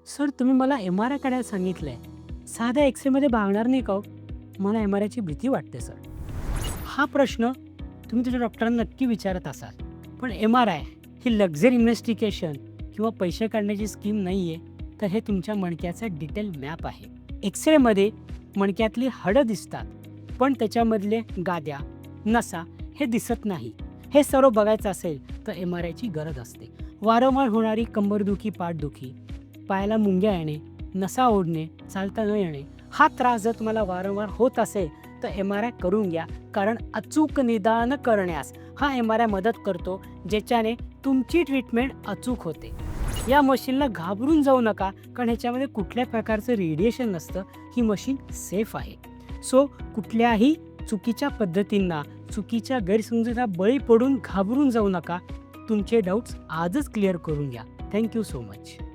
Sir, तुम्ही मला M-R-I काढायला सांगितलंय. साध्या एक्स-रेमध्ये भागणार नाही का हो? मला एम-आर-आयची भीती वाटते सर. हा प्रश्न तुम्ही तुझ्या डॉक्टरांना नक्की विचारत असाल. पण एम-आर-आय ही लक्झरी इन्व्हेस्टिगेशन किंवा पैसे काढण्याची स्कीम नाही आहे, तर हे तुमच्या मणक्याचं डिटेल मॅप आहे. एक्स-रेमध्ये मणक्यातली हाडं दिसतात, पण त्याच्यामधले गाद्या, नसा हे दिसत नाही. हे सर्व बघायचं असेल तर एम-आर-आयची गरज असते. वारंवार होणारी कंबरदुखी, पाठदुखी, पायाला मुंग्या येणे, नसा ओढणे, चालता न येणे, हा त्रास जर तुम्हाला वारंवार होत असेल तर एम-आर-आय करून घ्या. कारण अचूक निदान करण्यास हा एम-आर-आय मदत करतो, ज्याच्याने तुमची ट्रीटमेंट अचूक होते. या मशीनला घाबरून जाऊ नका, कारण ह्याच्यामध्ये कुठल्या प्रकारचं रेडिएशन नसतं. ही मशीन सेफ आहे. सो कुठल्याही चुकीच्या पद्धतींना, चुकीच्या गैरसमजुला बळी पडून घाबरून जाऊ नका. तुमचे डाऊट्स आजच क्लिअर करून घ्या. Thank you so much.